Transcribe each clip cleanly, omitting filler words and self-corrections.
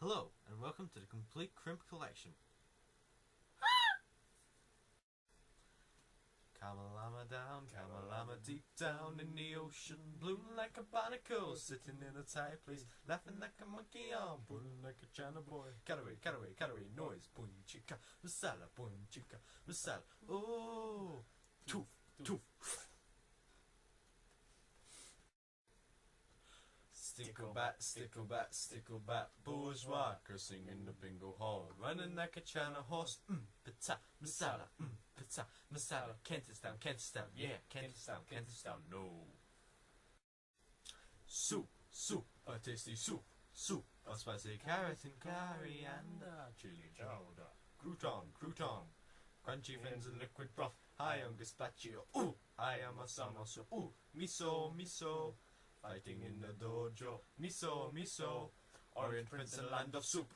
Hello, and welcome to the complete Crimp collection. Kamalama down, Kamalama deep down in the ocean, blue like a barnacle, sitting in a tight place, laughing like a monkey on, pulling like a China boy. Cutaway, noise, boom chica, masala, boom chica, masala. Oh, toof, toof. Stickleback, bourgeois, cursing in the bingo hall, running like a China horse, pata, masala, pata, masala, Kentish Town, yeah, Kentish Town, no. Soup, a tasty soup, a spicy carrot and coriander, chili chowder, crouton, crunchy fins and liquid broth, high on gazpacho, ooh, high on masama soup, ooh, miso, fighting in the dojo, miso, Orient Prince and land of soup.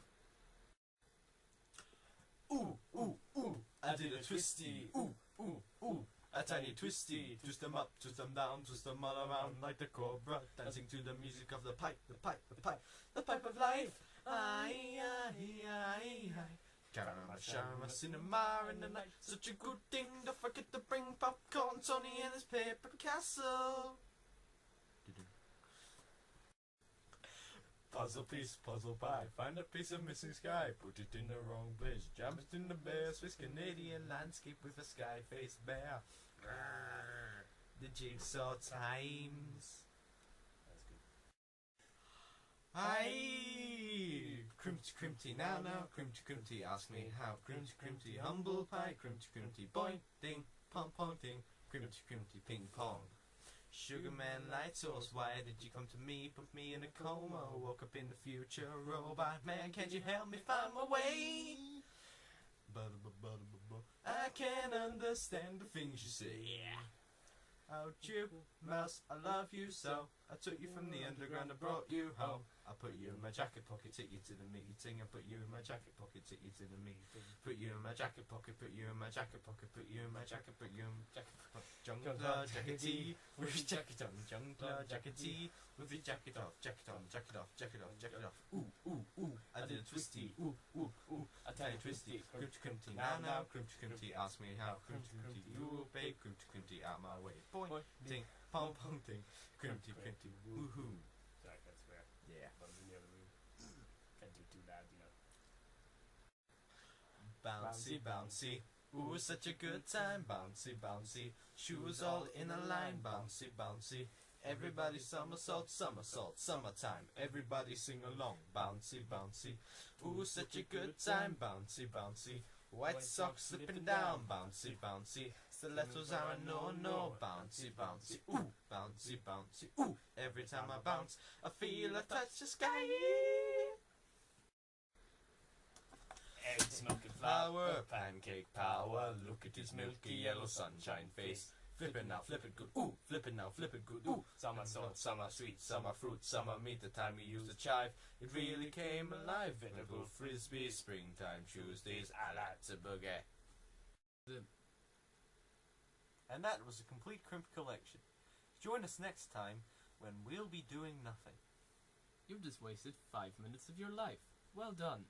Ooh, I did a twisty, ooh, a tiny twisty, twist them up, twist them down, twist them all around like the cobra, dancing to the music of the pipe of life. Aye. Karama, cinema in the night, such a good thing, don't forget to bring popcorn, Tony and his paper castle. Puzzle piece, puzzle pie, find a piece of missing sky, put it in the wrong place, jam it in the bear, Swiss Canadian landscape with a sky-faced bear. The jigsaw times. That's good. Aye! Crimpty, now, Crimpty, ask me how, Crimpty, humble pie, Crimpty, boing, ding, pong, ding, Crimpty, ping pong. Sugar man, light source, why did you come to me? Put me in a coma, woke up in the future, robot man, can't you help me find my way? I can't understand the things you say. Out you mouse, I love you so. I took you from the underground, I brought you home. I put you in my jacket pocket, take you to the meeting. I put you in my jacket pocket, take you to the meeting. Put you in my jacket pocket, put you in my jacket pocket, put you in my jacket, put you in my jacket pocket. Jungler jackety, with your jacket on. Jungler jackety, with your jacket off. Jacket on, jacket off. Ooh, I did a twisty. Ooh, a tiny twisty. Crimpty, now, Crimpty, ask me how. Crimpty, you obey. Crimpty, out my way. Boing, ding, pong, ding. Crimpty, woohoo. Sorry, that's fair. Yeah. But I was in the other room. Can't do too bad, you know. Bouncy, ooh, such a good time. Bouncy, shoes all in a line. Bouncy, everybody somersault, summertime. Everybody sing along. Bouncy, ooh, such a good time. Bouncy, white socks slipping down. Bouncy, stilettos are a no. Bouncy, ooh, every time I bounce, I feel I touch the sky. Eggs, milk and flour, pancake power. Look at his milky yellow sunshine face. Flip it now, flip it good. Ooh, flip it now, flip it good. Ooh, some are salt, some are sweet, some are fruit, some are meat. The time we used the chive, it really came alive. Vegetable frisbee, springtime Tuesdays. I like to boogie. And that was a complete Crimp collection. Join us next time when we'll be doing nothing. You've just wasted 5 minutes of your life. Well done.